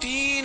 3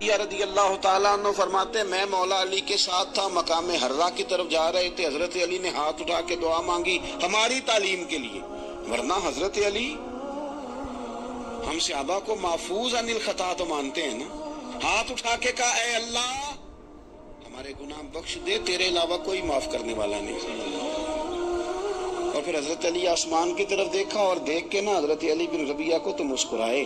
رضی اللہ تعالیٰ عنہ فرماتے میں مولا علی کے ساتھ تھا، مقام حرہ کی طرف جا رہے تھے، حضرت علی نے ہاتھ اٹھا کے دعا مانگی ہماری تعلیم کے لیے، ورنہ حضرت علی ہم صحابہ کو محفوظ عن الخطا تو مانتے ہیں نا، ہاتھ اٹھا کے کہا اے اللہ ہمارے گناہ بخش دے، تیرے علاوہ کوئی معاف کرنے والا نہیں۔ اور پھر حضرت علی آسمان کی طرف دیکھا اور دیکھ کے نا حضرت علی بن ربیعہ کو تو مسکرائے۔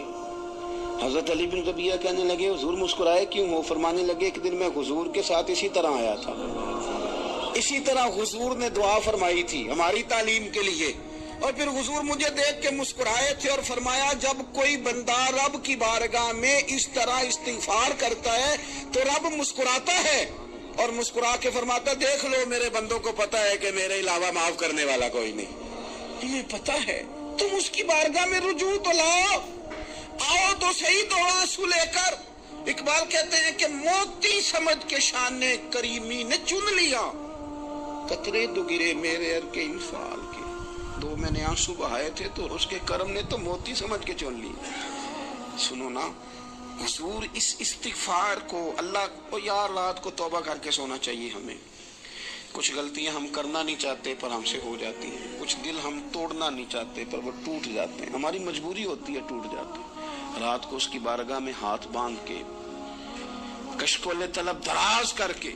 حضرت علی بن ربیعہ کہنے لگے حضور مسکرائے کیوں؟ وہ فرمانے لگے ایک دن میں حضور کے ساتھ اسی طرح آیا تھا، اسی طرح حضور نے دعا فرمائی تھی ہماری تعلیم کے لیے، اور پھر حضور مجھے دیکھ کے مسکرائے تھے اور فرمایا جب کوئی بندہ رب کی بارگاہ میں اس طرح استغفار کرتا ہے تو رب مسکراتا ہے اور مسکرا کے فرماتا دیکھ لو میرے بندوں کو پتا ہے کہ میرے علاوہ معاف کرنے والا کوئی نہیں، انہیں پتا ہے، تم اس کی بارگاہ میں رجوع تو لاؤ، آؤ تو صحیح دو آنسو لے کر۔ اقبال کہتے ہیں کہ موتی سمجھ کے شان کریمی نے چن لیا، قطرے دو گرے میرے ار کے انفال کے، دو میں نے آنسو بہائے تھے تو اس کے کرم نے تو موتی سمجھ کے چن لی۔ سنو نا حضور اس استغفار کو، اللہ کو یار رات کو توبہ کر کے سونا چاہیے ہمیں، کچھ غلطیاں ہم کرنا نہیں چاہتے پر ہم سے ہو جاتی ہیں، کچھ دل ہم توڑنا نہیں چاہتے پر وہ ٹوٹ جاتے ہیں، ہماری مجبوری ہوتی ہے ٹوٹ جاتے ہیں۔ رات کو اس کی بارگاہ میں ہاتھ باندھ کے کشکول طلب دراز کر کے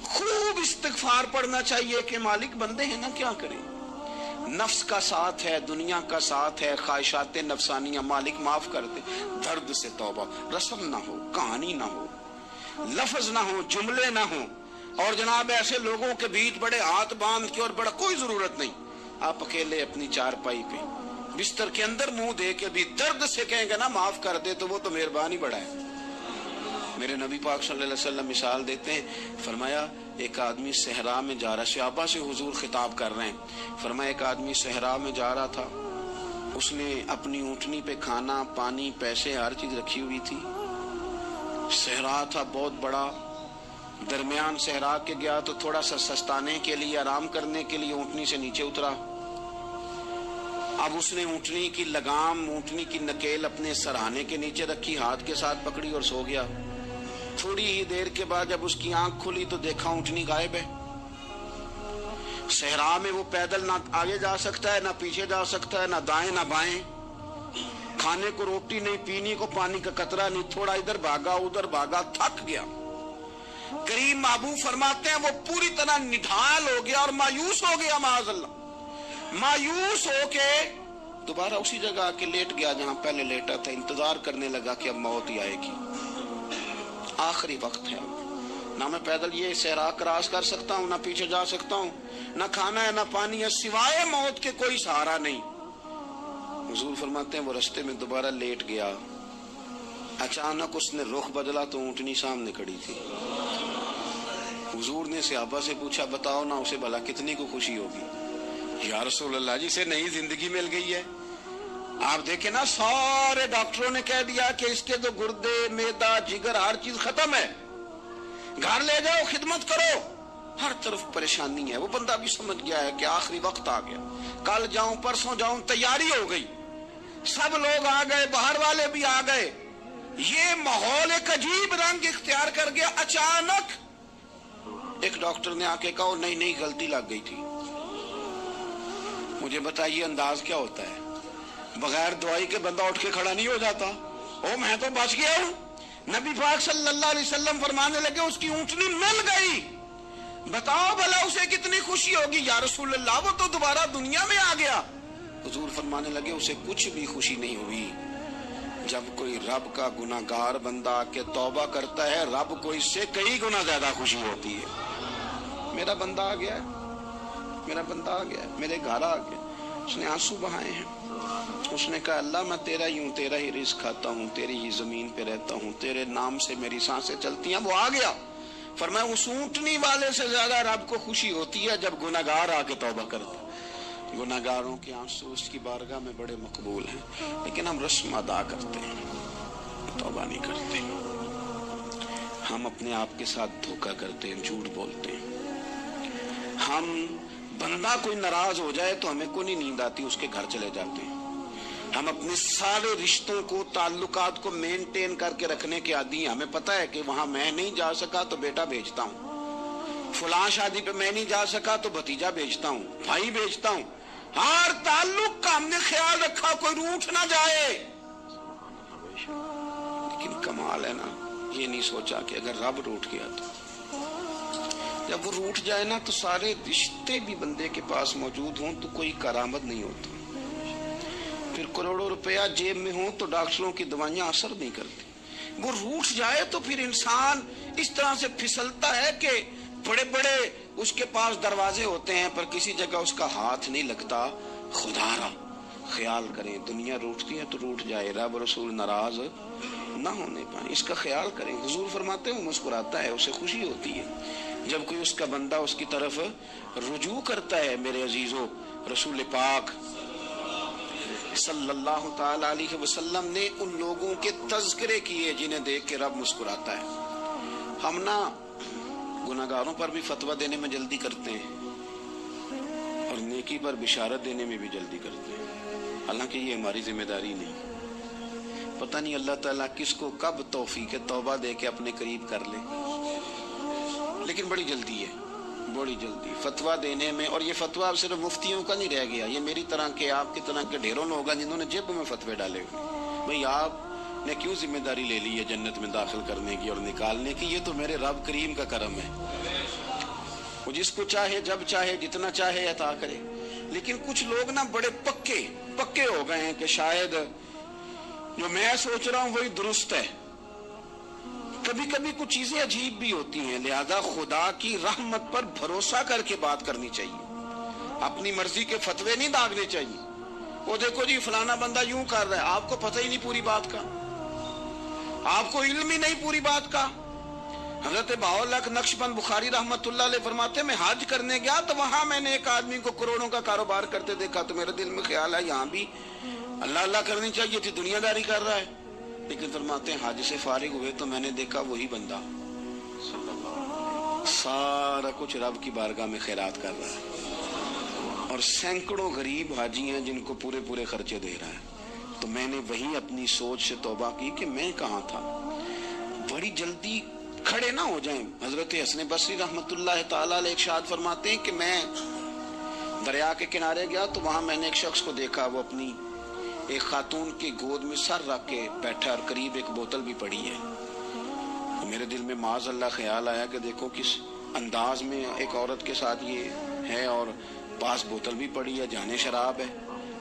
خوب استغفار پڑھنا چاہیے کہ مالک بندے ہیں نا کیا کریں، نفس کا ساتھ ہے، دنیا کا ساتھ ہے، خواہشات نفسانیہ، مالک معاف کر دے، درد سے توبہ، رسم نہ ہو، کہانی نہ ہو، لفظ نہ ہو، جملے نہ ہو، اور جناب ایسے لوگوں کے بیچ بڑے ہاتھ باندھ کے اور بڑا کوئی ضرورت نہیں، آپ اکیلے اپنی چارپائی پہ بستر کے اندر منہ دے کے بھی درد سے کہیں گے نا معاف کر دے تو وہ تو مہربانی بڑا ہے۔ میرے نبی پاک صلی اللہ علیہ وسلم مثال دیتے ہیں، فرمایا ایک آدمی صحرا میں جا رہا، صحابہ سے حضور خطاب کر رہے ہیں، فرمایا ایک آدمی صحرا میں جا رہا تھا، اس نے اپنی اونٹنی پہ کھانا پانی پیسے ہر چیز رکھی ہوئی تھی، صحرا تھا بہت بڑا، درمیان صحرا کے گیا تو تھوڑا سا سستانے کے لیے آرام کرنے کے لیے اونٹنی سے نیچے اترا، اب اس نے اونٹنی کی لگام اونٹنی کی نکیل اپنے سرہانے کے نیچے رکھی، ہاتھ کے ساتھ پکڑی اور سو گیا۔ تھوڑی ہی دیر کے بعد جب اس کی آنکھ کھلی تو دیکھا اونٹنی غائب ہے۔ صحرا میں وہ پیدل نہ آگے جا سکتا ہے نہ پیچھے جا سکتا ہے، نہ دائیں نہ بائیں، کھانے کو روٹی نہیں، پینے کو پانی کا قطرہ نہیں، تھوڑا ادھر بھاگا ادھر بھاگا، تھک گیا۔ کریم محبوب فرماتے ہیں وہ پوری طرح نڈھال ہو گیا اور مایوس ہو گیا، معاذ اللہ، مایوس ہو کے دوبارہ اسی جگہ آ کے لیٹ گیا جہاں پہلے لیٹا تھا، انتظار کرنے لگا کہ اب موت ہی آئے گی، آخری وقت ہے، نہ میں پیدل یہ صحرا کراس کر سکتا ہوں، نہ پیچھے جا سکتا ہوں، نہ کھانا ہے نہ پانی ہے، سوائے موت کے کوئی سہارا نہیں۔ حضور فرماتے ہیں وہ رستے میں دوبارہ لیٹ گیا، اچانک اس نے رخ بدلا تو اونٹنی سامنے کھڑی تھی۔ حضور نے صحابہ سے پوچھا بتاؤ نا اسے بھلا کتنی کو خوشی ہوگی؟ یا رسول اللہ جسے نئی زندگی مل گئی ہے۔ آپ دیکھیں نا سارے ڈاکٹروں نے کہہ دیا کہ اس کے تو گردے معدہ جگر ہر چیز ختم ہے، گھر لے جاؤ خدمت کرو، ہر طرف پریشانی ہے، وہ بندہ بھی سمجھ گیا ہے کہ آخری وقت آ گیا، کل جاؤں پرسوں جاؤں، تیاری ہو گئی، سب لوگ آ گئے، باہر والے بھی آ گئے، یہ ماحول ایک عجیب رنگ اختیار کر گیا۔ اچانک ایک ڈاکٹر نے آ کے کہا نہیں نہیں غلطی لگ گئی تھی۔ مجھے بتائیے انداز کیا ہوتا ہے؟ بغیر دوائی کے بندہ اٹھ کے کھڑا نہیں ہو جاتا، او میں تو بچ گیا ہوں۔ نبی پاک صلی اللہ علیہ وسلم فرمانے لگے اس کی اونٹنی مل گئی، بتاؤ بھلا اسے کتنی خوشی ہوگی؟ یا رسول اللہ وہ تو دوبارہ دنیا میں آ گیا۔ حضور فرمانے لگے اسے کچھ بھی خوشی نہیں ہوئی۔ جب کوئی رب کا گناہگار بندہ آ کے توبہ کرتا ہے، رب کو اس سے کئی گنا زیادہ خوشی ہوتی ہے۔ میرا بندہ آ گیا ہے، میرا بندہ آ گیا ہے، میرے گھر آ گیا۔ اس نے آنسو بہائے ہیں، اس نے کہا اللہ میں تیرا ہی ہوں، تیرا ہی رزق کھاتا ہوں، تیری ہی زمین پہ رہتا ہوں، تیرے نام سے میری سانسیں چلتی ہیں۔ وہ آ گیا۔ فرمایا اس اونٹنی والے سے زیادہ رب کو خوشی ہوتی ہے جب گناہگار آ کے توبہ کرتا ہے۔ گناہگاروں کے آنسو اس کی بارگاہ میں بڑے مقبول ہیں، لیکن ہم رسم ادا کرتے ہیں، توبہ نہیں کرتے، ہم اپنے آپ کے ساتھ دھوکہ کرتے ہیں، جھوٹ بولتے ہیں۔ ہم بندہ کوئی ناراض ہو جائے تو ہمیں کو نہیں نیند آتی، اس کے گھر چلے جاتے ہیں، ہم اپنے سارے رشتوں کو تعلقات کو مینٹین کر کے رکھنے کے عادی ہیں. ہمیں پتہ ہے کہ وہاں میں نہیں جا سکا تو بیٹا بھیجتا ہوں, فلاں شادی پہ میں نہیں جا سکا تو بھتیجا بھیجتا ہوں, بھائی بھیجتا ہوں. ہر تعلق کا ہم نے خیال رکھا کوئی روٹھ نہ جائے. لیکن کمال ہے نا, یہ نہیں سوچا کہ اگر رب روٹھ گیا تو جب وہ روٹھ جائے نا تو سارے رشتے بھی بندے کے پاس موجود ہوں تو کوئی کرامت نہیں ہوتا. پھر کروڑوں روپیہ جیب میں ہوں تو ڈاکٹروں کی دوائیاں اثر نہیں کرتی. وہ روٹھ جائے تو پھر انسان اس طرح سے پھسلتا ہے کہ بڑے بڑے اس کے پاس دروازے ہوتے ہیں پر کسی جگہ اس کا ہاتھ نہیں لگتا. خدا را خیال کریں, دنیا روٹتی ہے تو روٹھ جائے, رب رسول ناراض نہ ہونے پائیں, اس کا خیال کریں. حضور فرماتے ہیں مسکراتا ہے, اسے خوشی ہوتی ہے جب کوئی اس کا بندہ اس کی طرف رجوع کرتا ہے. میرے عزیزو, رسول پاک صلی اللہ تعالی علیہ وسلم نے ان لوگوں کے تذکرے کیے جنہیں دیکھ کے رب مسکراتا ہے. ہم نا گناہگاروں پر بھی فتویٰ دینے میں جلدی کرتے ہیں اور نیکی پر بشارت دینے میں بھی جلدی کرتے ہیں, حالانکہ یہ ہماری ذمہ داری نہیں. پتہ نہیں اللہ تعالیٰ کس کو کب توفیق توبہ دے کے اپنے قریب کر لے, لیکن بڑی جلدی ہے, بڑی جلدی فتویٰ دینے میں. اور یہ فتویٰ صرف مفتیوں کا نہیں رہ گیا, یہ میری طرح کے آپ کی طرح کے ڈھیروں لوگ ہیں جنہوں نے جیب میں فتوے ڈالے ہوئے. بھئی آپ نے کیوں ذمہ داری لے لی ہے جنت میں داخل کرنے کی اور نکالنے کی؟ یہ تو میرے رب کریم کا کرم ہے, وہ جس کو چاہے جب چاہے جتنا چاہے عطا کرے. لیکن کچھ لوگ نا بڑے پکے ہو گئے ہیں کہ شاید جو میں سوچ رہا ہوں وہی درست ہے. کبھی کبھی کچھ چیزیں عجیب بھی ہوتی ہیں, لہذا خدا کی رحمت پر بھروسہ کر کے بات کرنی چاہیے, اپنی مرضی کے فتوے نہیں داغنے چاہیے. وہ دیکھو جی فلانا بندہ یوں کر رہا ہے, آپ کو پتہ ہی نہیں پوری بات کا, آپ کو علم ہی نہیں پوری بات کا. حضرت بہاءاللہ نقشبند بخاری رحمت اللہ علیہ فرماتے ہیں میں حج کرنے گیا تو وہاں میں نے ایک آدمی کو کروڑوں کا کاروبار کرتے دیکھا تو میرے دل میں خیال ہے یہاں بھی اللہ اللہ کرنی چاہیے تھی, دنیا داری کر رہا ہے. لیکن فرماتے ہیں حج سے فارغ ہوئے تو میں نے دیکھا وہی بندہ سارا کچھ رب کی بارگاہ میں خیرات کر رہا ہے اور سینکڑوں غریب حاجی ہیں جن کو پورے پورے خرچے دے رہا ہے. تو میں نے وہی اپنی سوچ سے توبہ کی کہ میں کہاں تھا. بڑی جلدی کھڑے نہ ہو جائیں. حضرت حسن بصری رحمت اللہ تعالی علیہ ارشاد فرماتے ہیں کہ میں دریا کے کنارے گیا تو وہاں میں نے ایک شخص کو دیکھا, وہ اپنی ایک خاتون کی گود میں سر رکھ کے بیٹھا اور قریب ایک بوتل بھی پڑی ہے. میرے دل میں معاذ اللہ خیال آیا کہ دیکھو کس انداز میں ایک عورت کے ساتھ یہ ہے اور پاس بوتل بھی پڑی ہے, جانے شراب ہے.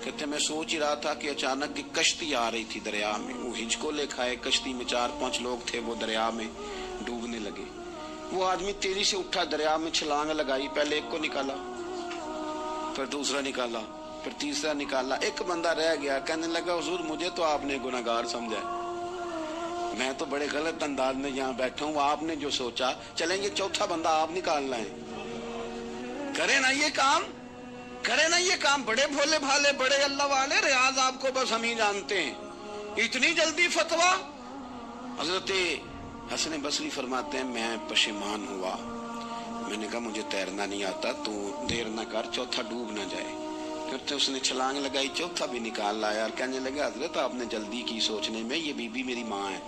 کہتے میں سوچ ہی رہا تھا کہ اچانک کی کشتی آ رہی تھی دریا میں, وہ ہچکو لے کھائے, کشتی میں 4-5 لوگ تھے, وہ دریا میں ڈوبنے لگے. وہ آدمی تیزی سے اٹھا, دریا میں چھلانگ لگائی, پہلے ایک کو نکالا, پھر دوسرا نکالا, پھر تیسرا نکالا, ایک بندہ رہ گیا. کہنے لگا حضور مجھے تو آپ نے گناہگار سمجھا, میں تو بڑے غلط انداز میں یہاں بیٹھا ہوں, آپ نے جو سوچا چلیں گے چوتھا بندہ آپ نکالنا ہے. کرے نا یہ کام, کرے نا یہ کام. بڑے بھولے بھالے بڑے اللہ والے, ریاض آپ کو بس ہم ہی جانتے ہیں. اتنی جلدی فتویٰ. حضرت حسن بصری فرماتے ہیں میں پشیمان ہوا, میں نے کہا مجھے تیرنا نہیں آتا, تو دیر نہ کر, چوتھا ڈوب نہ جائے. کرتے اس نے چھلانگ لگائی, چوتھا بھی نکال لایا اور کہنے لگا حضرت آپ نے جلدی کی سوچنے میں, یہ بی بی میری ماں ہے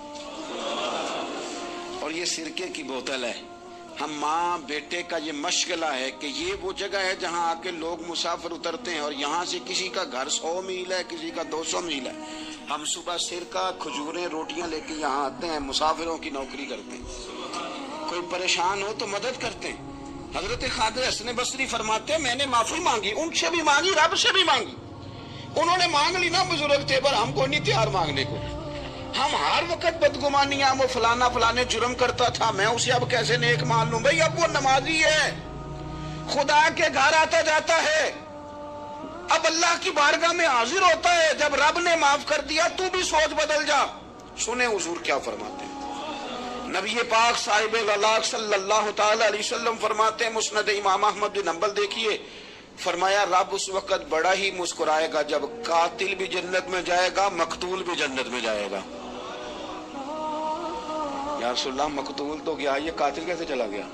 اور یہ سرکے کی بوتل ہے. ہم ماں بیٹے کا یہ مشغلہ ہے کہ یہ وہ جگہ ہے جہاں آ کے لوگ مسافر اترتے ہیں اور یہاں سے کسی کا گھر 100 میل ہے, کسی کا 200 میل ہے. ہم صبح سرکہ کھجوریں روٹیاں لے کے یہاں آتے ہیں, مسافروں کی نوکری کرتے ہیں, کوئی پریشان ہو تو مدد کرتے ہیں. حضرت خواجہ حسن بصری فرماتے ہیں میں نے معافی مانگی, ان سے بھی مانگی, رب سے بھی مانگی. انہوں نے مانگ لی نا بزرگ تھے, پر ہم کو نہیں تیار مانگنے کو. ہم ہر وقت بدگمانیاں, وہ فلانا فلانے جرم کرتا تھا میں اسے اب کیسے نیک مان لوں. بھئی اب وہ نمازی ہے, خدا کے گھر آتا جاتا ہے, اب اللہ کی بارگاہ میں حاضر ہوتا ہے. جب رب نے معاف کر دیا تو بھی سوچ بدل جا. سنیں حضور کیا فرماتے ہیں. نبی پاک صاحب الاخلاق صلی اللہ تعالی علیہ وسلم فرماتے ہیں, مسند امام احمد بن حنبل دیکھیے, فرمایا رب اس وقت بڑا ہی مسکرائے گا جب قاتل بھی جنت میں جائے گا, مقتول بھی جنت میں جائے گا. یا رسول اللہ مقتول تو گیا, یہ قاتل کیسے چلا گیا؟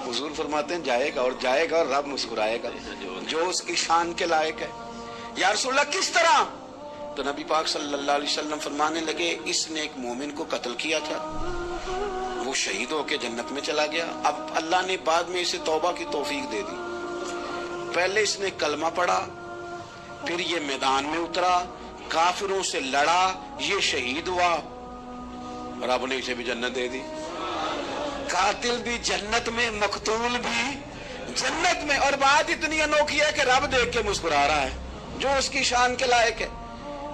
حضور فرماتے ہیں جائے گا, اور جائے گا اور رب مسکرائے گا, جو اس کی شان کے لائق ہے. یا رسول اللہ کس طرح؟ تو نبی پاک صلی اللہ علیہ وسلم فرمانے لگے اس نے ایک مومن کو قتل کیا تھا، وہ شہید ہو کے جنت میں چلا گیا، اب اللہ نے بعد میں اسے توبہ کی توفیق دے دی، پہلے اس نے کلمہ پڑھا، پھر یہ میدان میں اترا، کافروں سے لڑا، یہ شہید ہوا، رب نے اسے بھی جنت دے دی۔ قاتل بھی جنت میں، مقتول بھی جنت میں، اور بات اتنی انوکھی ہے کہ رب دیکھ کے مسکرا رہا ہے، جو اس کی شان کے لائق ہے۔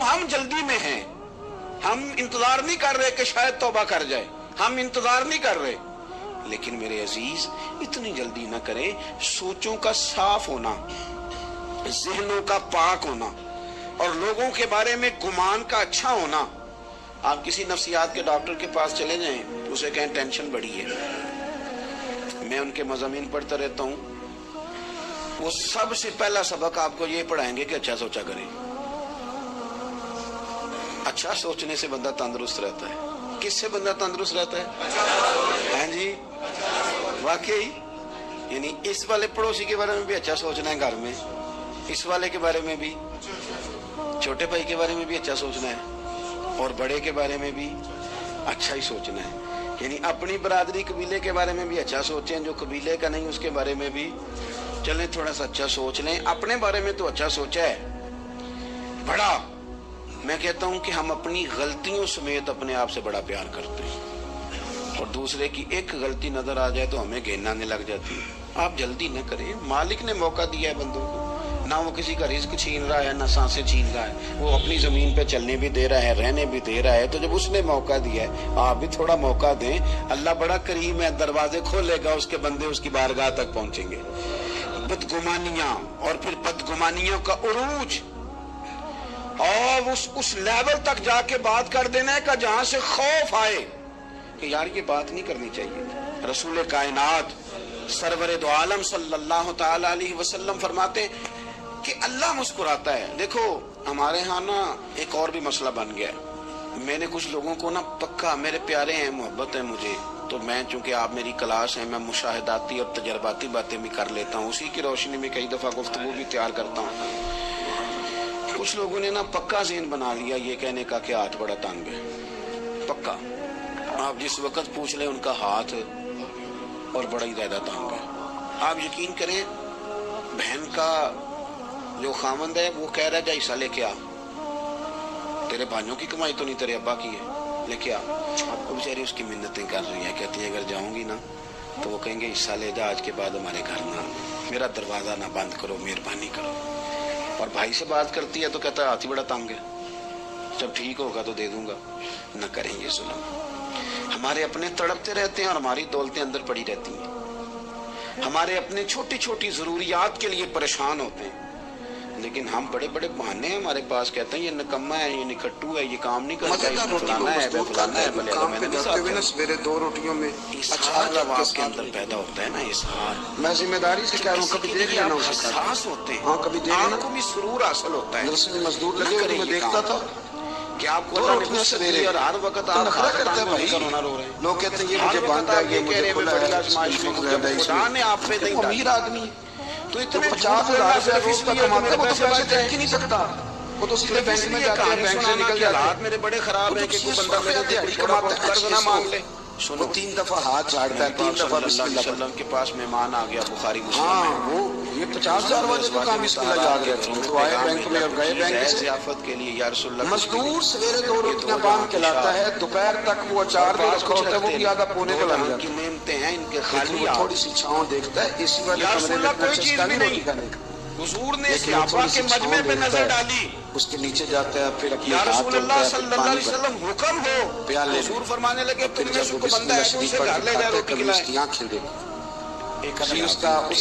ہم جلدی میں ہیں، ہم انتظار نہیں کر رہے کہ شاید توبہ کر جائے، ہم انتظار نہیں کر رہے، لیکن میرے عزیز اتنی جلدی نہ کریں۔ سوچوں کا صاف ہونا، ذہنوں کا پاک ہونا، اور لوگوں کے بارے میں گمان کا اچھا ہونا۔ آپ کسی نفسیات کے ڈاکٹر کے پاس چلے جائیں، اسے کہیں ٹینشن بڑی ہے، میں ان کے مضامین پڑھتا رہتا ہوں، وہ سب سے پہلا سبق آپ کو یہ پڑھائیں گے کہ اچھا سوچا کریں۔ اچھا سوچنے سے بندہ تندرست رہتا ہے۔ کس سے بندہ تندرست رہتا ہے؟ ہاں جی، واقعی، یعنی اس والے پڑوسی کے بارے میں بھی اچھا سوچنا ہے، گھر میں اس والے کے بارے میں بھی، چھوٹے بھائی کے بارے میں بھی اچھا سوچنا ہے، اور بڑے کے بارے میں بھی اچھا ہی سوچنا ہے۔ یعنی اپنی برادری قبیلے کے بارے میں بھی اچھا سوچیں، جو قبیلے کا نہیں اس کے بارے میں بھی چلیں تھوڑا سا اچھا سوچ لیں۔ اپنے بارے میں تو اچھا سوچا ہے بڑا، میں کہتا ہوں کہ ہم اپنی غلطیوں سمیت اپنے آپ سے بڑا پیار کرتے ہیں، اور دوسرے کی ایک غلطی نظر آ جائے تو ہمیں گھن آنے لگ جاتی ہے۔ آپ جلدی نہ کریں، مالک نے موقع دیا ہے بندوں کو، نہ وہ کسی کا رزق چھین رہا ہے، نہ سانسیں چھین رہا ہے، وہ اپنی زمین پہ چلنے بھی دے رہا ہے، رہنے بھی دے رہا ہے، تو جب اس نے موقع دیا ہے آپ بھی تھوڑا موقع دیں۔ اللہ بڑا کریم ہے، دروازے کھولے گا، اس کے بندے اس کی بارگاہ تک پہنچیں گے۔ بدگمانیاں اور پھر بدگمانیوں کا عروج، اور اس لیول تک جا کے بات کر دینا ہے کہ جہاں سے خوف آئے کہ یار یہ بات نہیں کرنی چاہیے۔ رسول کائنات سرور دو عالم صلی اللہ تعالی علیہ وسلم فرماتے کہ اللہ مسکراتا ہے۔ دیکھو ہمارے ہاں نا ایک اور بھی مسئلہ بن گیا ہے، میں نے کچھ لوگوں کو نا پکا، میرے پیارے ہیں، محبت ہے مجھے، تو میں چونکہ آپ میری کلاس ہیں، میں مشاہداتی اور تجرباتی باتیں بھی کر لیتا ہوں، اسی کی روشنی میں کئی دفعہ گفتگو بھی تیار کرتا ہوں۔ کچھ لوگوں نے نا پکا ذہن بنا لیا یہ کہنے کا کہ ہاتھ بڑا تنگ ہے، پکا، آپ جس وقت پوچھ لیں ان کا ہاتھ اور بڑا ہی زیادہ تنگ ہے۔ آپ یقین کریں، بہن کا جو خاوند ہے وہ کہہ رہا ہے جا حصہ لے کے آ، تیرے بھائیوں کی کمائی تو نہیں، تیرے ابا کی ہے، لے کے آ۔ وہ بیچاری اس کی منتیں کر رہی ہیں، کہتی ہے اگر جاؤں گی نا تو وہ کہیں گے حصہ لے جا، آج کے بعد ہمارے گھر نہ، میرا دروازہ نہ بند کرو، مہربانی کرو۔ اور بھائی سے بات کرتی ہے تو کہتا ہے ہاتھ ہی بڑا تنگ ہے، جب ٹھیک ہوگا تو دے دوں گا۔ نہ کریں یہ ظلم، ہمارے اپنے تڑپتے رہتے ہیں اور ہماری دولتیں اندر پڑی رہتی ہیں، ہمارے اپنے چھوٹی چھوٹی ضروریات کے لیے پریشان ہوتے ہیں، لیکن ہم بڑے بڑے بہانے ہیں ہمارے پاس، کہتے ہیں یہ نکما ہے، یہ نکھٹو ہے، یہ کام نہیں کرتا، یہ فلانا ہے، فلانا ہے، بلے میں نے بھی ساتھ سویرے 2 روٹیوں میں اچھار جب آپ کے اندر پیدا ہوتا ہے نا، اظہار، میں ذمہ داری سے کہہ رہا ہوں، کبھی دیکھ لینا اسے، احساس ہوتے ہیں، ہاں کبھی دیکھ لینا، آپ کو بھی سرور حاصل ہوتا ہے۔ دراصل مزدور لگے ہوئے میں دیکھتا تھا کہ آپ کو اللہ نے سویرے اور ہر وقت آپ نخرہ کرتے ہیں بھائی، لوگ کہتے ہیں یہ مجھے باندھا ہے، یہ مجھے کھلا ہے، خدا نے آپ پہ نہیں امیر آدمی تو اتنے 50,000 روپے روز کا کماتا ہے، وہ تو پیسے دیکھ ہی نہیں سکتا، وہ تو سیدھے بینک میں جاتے ہیں، بینک سے نکل جاتے ہیں۔ حالات میرے بڑے خراب ہیں کہ کوئی بندہ میرے سے تھوڑا بہت قرض نہ مانگ لے۔ وہ 3 دفعہ ہاتھ جھاڑتا ہے، 3 دفعہ بسم اللہ وسلم کے پاس مہمان آ گیا، بخاری مسلم ہاں میں، وہ یہ 50,000 والے تو کام بسم اللہ یاد رہتے ہیں، تو آئے بینک میں اور گئے بینک سے۔ ضیافت کے لیے یا رسول اللہ، مزدور سویرے 2 روٹیاں باندھ کے لاتا ہے، دوپہر تک وہ اچار بھی رکھا ہوتا ہے، وہ بھی آدھا پونے کا لگ جاتا ہے، نعمتیں ہیں ان کے لیکن خالی وہ تھوڑی سی چھاؤں دیکھتا ہے، اسی والے کمرے میں اتنا چسکا نہیں روٹی کھانے کا، حضور نے صحابہ کے مجمع پہ نظر ڈالی، اس کے نیچے جاتا ہے، پھر اپنے یا ہاتھ رسول اللہ دھوتا ہے، صلی اللہ علیہ وسلم حکم ہو، پیالے حضور فرمانے لگے پھر تم میں سے جب وہ کوئی بسم بندہ اللہ ہے جو شریف اسے پڑھ گھر کے لے جائے کھاتا ہے، روٹی کبھی اس کھلائے۔ کی آنکھیں دیکھو، کبھی اس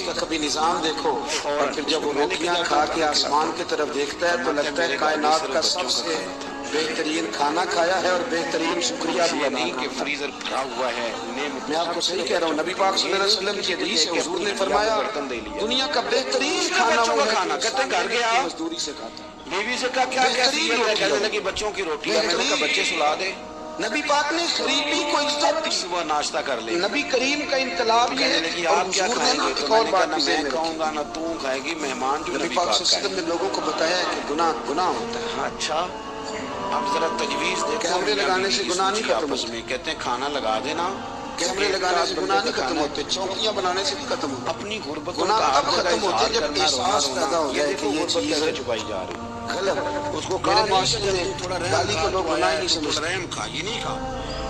کا کبھی نظام دیکھو، اور پھر جب وہ روٹیاں کھا کے آسمان کی طرف دیکھتا ہے تو لگتا ہے کائنات کا سب سے بہترین کھانا کھایا ہے اور بہترین شکریہ بھی ادا نہیں کہ کیا۔ فریزر بھرا ہوا ہے، میں آپ کو صحیح کہہ رہا ہوں، نبی پاک صلی اللہ علیہ وسلم کی حدیث ہے، حضور نے فرمایا دنیا کا بہترین کھانا وہ ہے کھانا، کہتے ہیں گھر گیا مزدوری سے کھاتا ہے۔ بیوی سے کہا کیا کیفیت ہے، کہنے لگی بچوں کی روٹی ہے، میں نے کہا بچے سلا دے، نبی پاک نے غریبی کو عزت دی، صبح ناشتہ کر لے، نبی کریم کا انقلاب یہ کہنے ہے، لگی اور آپ کیا حضور نے کھائیں نا گے، تو ایک میں اور نے کہا بات نہ بھی ذہن میں میں کھاؤں رکھی، گا نہ تو کھائے گی، مہمان جو نبی نبی پاک پاک صلی اللہ کا علیہ وسلم نے لوگوں کو بتایا ہے کہ گناہ ہوتا ہے، ہے۔ اچھا اب ذرا تجویز دیکھو، کیمرے لگانے سے گناہ نہیں ختم آپس میں کہتے ہیں کھانا لگا دینا، کیمرے لگانے سے گناہ نہیں ختم ہوتے، چوکیاں بنانے سے بھی ختم ہوتے. اپنی غربت گناہ تب ختم ہوتے ہیں جب احساس پیدا ہو جائے کہ یہ چیز چھپائی جا رہی غلط. اس کو میرے معاشرے میں گالی کو لوگ گناہ نہیں سمجھتے. رحم کھا، یہ نہیں کھا،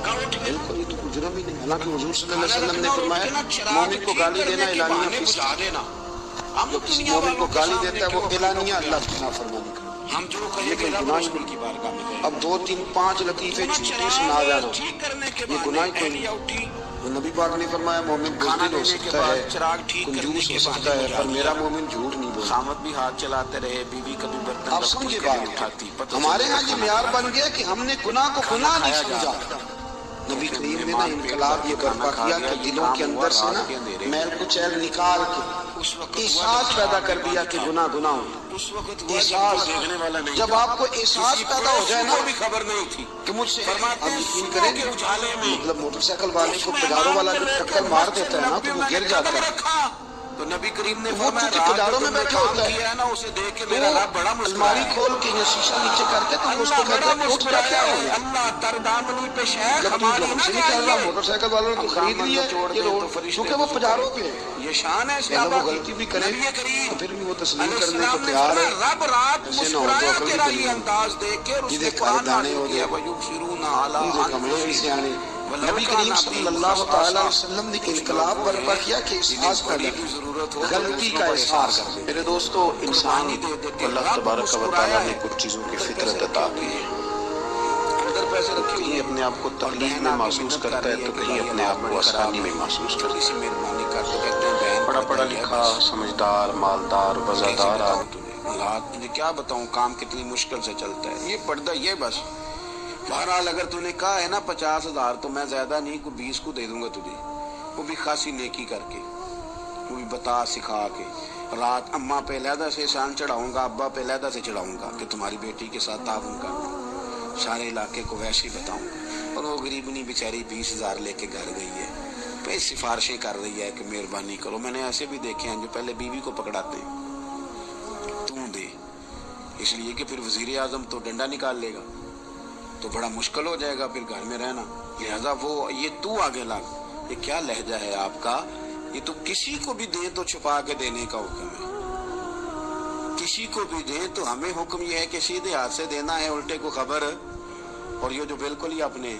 بالکل یہ تو کوئی جرم ہی نہیں. حالانکہ حضور صلی اللہ علیہ وسلم نے فرمایا مومن کو گالی دینا اعلانیہ فسق ہے. جو کسی مومن کو گالی دیتا ہے وہ اعلانیہ اللہ کی نافرمانی کرتا ہے. ہم جو یہ کوئی گناہ ہی نہیں. کی بارگاہ میں گئے، اب 2 3 5 لطیفے چھوٹے سنا جانا یہ گناہ ہی کوئی نہیں. نبی پاک نے فرمایا مومن بزدل ہو سکتا ہے، کنجوس ہو سکتا ہے، پر میرا مومن جھوٹ نہیں بولتا. خامد بھی ہاتھ چلاتے رہے، بیوی کبھی برتن آپ سمجھے بات. ہمارے ہاں یہ معیار بن گیا کہ ہم نے گناہ کو گناہ نہیں سمجھا. نبی کریم نے نا انقلاب یہ برپا کیا کہ دلوں کے اندر سے نا میل کچیل نکال کے احساس پیدا کر دیا کہ گناہ گناہ ہو. احساس جب آپ کو احساس پیدا ہو جائے نا بھی خبر نہیں تھی کہ مجھ سے آپ یقین کریں گے مطلب موٹر سائیکل والے کو پجاروں والا جب ٹکر مار دیتا ہے نا تو وہ گر جاتا ہے. تو نبی کریم نے وہ چونکہ پجاروں میں بیٹھا ہوتا ہے نا، اسے دیکھ کے میرا رب بڑا الماری کھول کے یا شیشہ نیچے کر کے تو اس کو کہتا ہے اٹھ جا کیا ہو گیا. اللہ تردامنی پہ شیخ جب تو ہم سے نہیں کہہ رہا موٹر سائیکل والوں نے تو خرید لی ہے یہ روڈ کیونکہ وہ پجاروں پہ یہ شان ہے. اگر وہ غلطی بھی کریں تو پھر بھی وہ تسلیم کرنے کو تیار ہے. رب رات ایسے نہ ہو تو عقل تیرا بھی یہ انداز دیکھ کے یہ دیکھ کھارے دانے ہو گئے کملے سے آنے. نبی کریم صلی اللہ تعالی وسلم نے انقلاب برپا کیا کہ احساس پیدا کیا، غلطی کا احساس. میرے دوستو انسان کو اللہ تبارک و تعالیٰ نے کچھ چیزوں کی فطرت عطا کی ہے. کہیں اپنے آپ کو تکلیف میں محسوس کرتا ہے تو کہیں اپنے آپ کو آسانی میں محسوس کرتا ہے. بڑا پڑھا لکھا سمجھدار مالدار وزادار آدمی تجھے کیا بتاؤں کام کتنی مشکل سے چلتا ہے. یہ پردہ یہ بس. بہرحال اگر تو نے کہا ہے نا 50,000 تو میں زیادہ نہیں کو 20 کو دے دوں گا تجھے، وہ بھی خاصی نیکی کر کے، وہ بھی بتا سکھا کے. رات اماں پہ علیحدہ سے شان چڑھاؤں گا، ابا پہ علیحدہ سے چڑھاؤں گا کہ تمہاری بیٹی کے ساتھ تعاون کرنا، سارے علاقے کو ویسے ہی بتاؤں. اور وہ غریبنی بیچاری 20,000 لے کے گھر گئی ہے، پہ سفارشیں کر رہی ہے کہ مہربانی کرو. میں نے ایسے بھی دیکھے ہیں جو پہلے بیوی کو پکڑاتے ہیں تو دے، اس لیے کہ پھر وزیر اعظم تو ڈنڈا نکال لے گا تو بڑا مشکل ہو جائے گا پھر گھر میں رہنا. لہذا وہ یہ تو آگے لگ. یہ کیا لہجہ ہے آپ کا؟ یہ تو کسی کو بھی دیں تو چھپا کے دینے کا حکم ہے، کسی کو بھی دیں تو ہمیں حکم یہ ہے کہ سیدھے ہاتھ سے دینا ہے، الٹے کو خبر. اور یہ جو بالکل ہی اپنے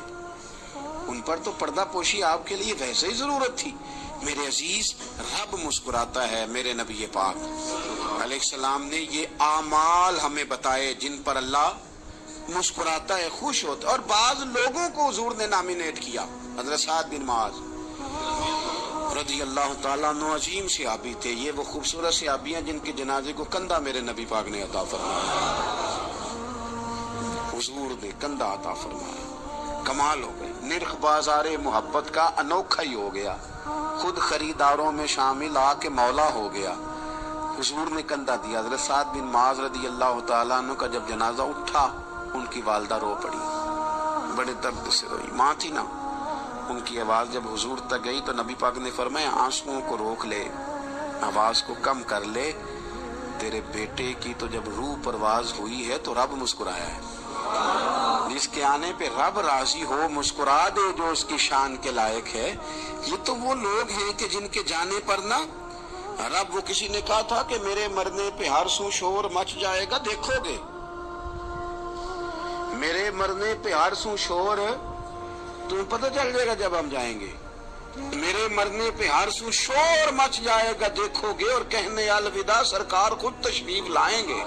ان پر تو پردہ پوشی آپ کے لیے ویسے ہی ضرورت تھی. میرے عزیز رب مسکراتا ہے. میرے نبی پاک علیہ السلام نے یہ اعمال ہمیں بتائے جن پر اللہ مسکراتا ہے، خوش ہوتا ہے. اور بعض لوگوں کو حضور نے نامینیٹ کیا. حضرت سعد بن معاذ رضی اللہ تعالیٰ عنہ عظیم صحابی تھے. یہ وہ خوبصورت صحابی ہیں جن کے جنازے کو کندھا میرے نبی پاک نے عطا فرمایا، حضور نے کندھا عطا فرمایا. کمال ہو گئی. نرخ بازار محبت کا انوکھا ہی ہو گیا، خود خریداروں میں شامل آ کے مولا ہو گیا. حضور نے کندھا دیا. حضرت سعد بن معاذ رضی اللہ تعالیٰ عنہ کا جب جنازہ اٹھا ان کی والدہ رو پڑی، بڑے درد سے روئی. ماں تھی نا، ان کی آواز جب حضور تک گئی تو نبی پاک نے فرمایا آنسوؤں کو روک لے، آواز کو کم کر لے. تیرے بیٹے کی تو جب روح پرواز ہوئی ہے تو رب مسکرایا ہے. جس کے آنے پہ رب راضی ہو مسکرا دے جو اس کی شان کے لائق ہے. یہ تو وہ لوگ ہیں کہ جن کے جانے پر نا رب، وہ کسی نے کہا تھا کہ میرے مرنے پہ ہر سو شور مچ جائے گا، دیکھو گے میرے مرنے پہ ہر سو شور تمہیں پتہ چل جائے گا جب ہم جائیں گے. میرے مرنے پہ ہر سو شور مچ جائے گا، دیکھو گے. اور کہنے الوداع سرکار خود تشریف لائیں گے.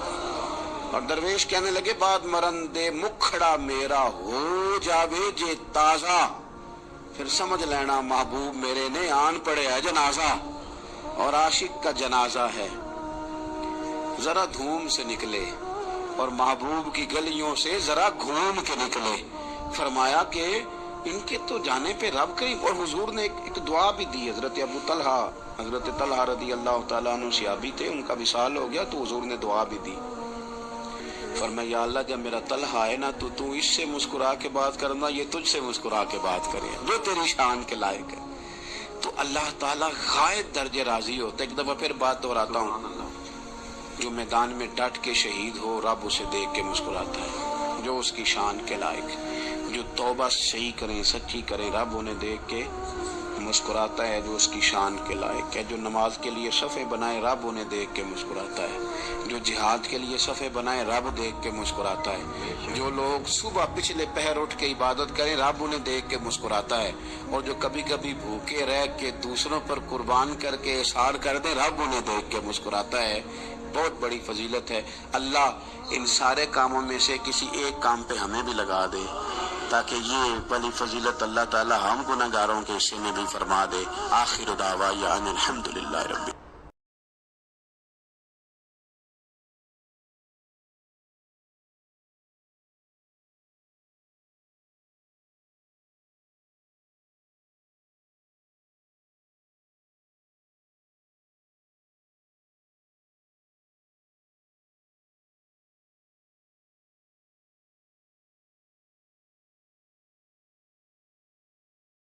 اور درویش کہنے لگے بعد مرندے مکھڑا میرا ہو جاوے جے تازہ، پھر سمجھ لینا محبوب میرے نے آن پڑے ہے جنازہ. اور عاشق کا جنازہ ہے ذرا دھوم سے نکلے اور محبوب کی گلیوں سے ذرا گھوم کے نکلے. فرمایا کہ ان کے تو جانے پہ رب کریم. اور حضور نے ایک دعا بھی دی. حضرت ابو طلحہ، حضرت طلحہ رضی اللہ تعالیٰ عنہ صحابی تھے، ان کا وصال ہو گیا تو حضور نے دعا بھی دی. فرمایا یا اللہ جب میرا طلحہ آئے نا تو اس سے مسکرا کے بات کرنا، یہ تجھ سے مسکرا کے بات کرے جو تیری شان کے لائق ہے. تو اللہ تعالیٰ غائب درجے راضی ہوتا ہے. ایک دفعہ پھر بات دہراتا ہوں، جو میدان میں ڈٹ کے شہید ہو رب اسے دیکھ کے مسکراتا ہے. جو اس کی شان کے لائق، جو توبہ صحیح کریں، سچی کریں، رب انہیں دیکھ کے مسکراتا ہے جو اس کی شان کے لائق ہے، جو نماز کے لیے صفیں بنائے رب انہیں دیکھ کے مسکراتا ہے، جو جہاد کے لیے صفیں بنائے رب دیکھ کے مسکراتا ہے، جو لوگ صبح پچھلے پہر اٹھ کے عبادت کریں رب انہیں دیکھ کے مسکراتا ہے، اور جو کبھی کبھی بھوکے رہ کے دوسروں پر قربان کر کے احسان کر دیں رب انہیں دیکھ کے مسکراتا ہے۔ بہت بڑی فضیلت ہے۔ اللہ ان سارے کاموں میں سے کسی ایک کام پہ ہمیں بھی لگا دے تاکہ یہ بڑی فضیلت اللہ تعالی ہم گناہگاروں کے حصے میں بھی فرما دے۔ آخر دعوانا الحمدللہ رب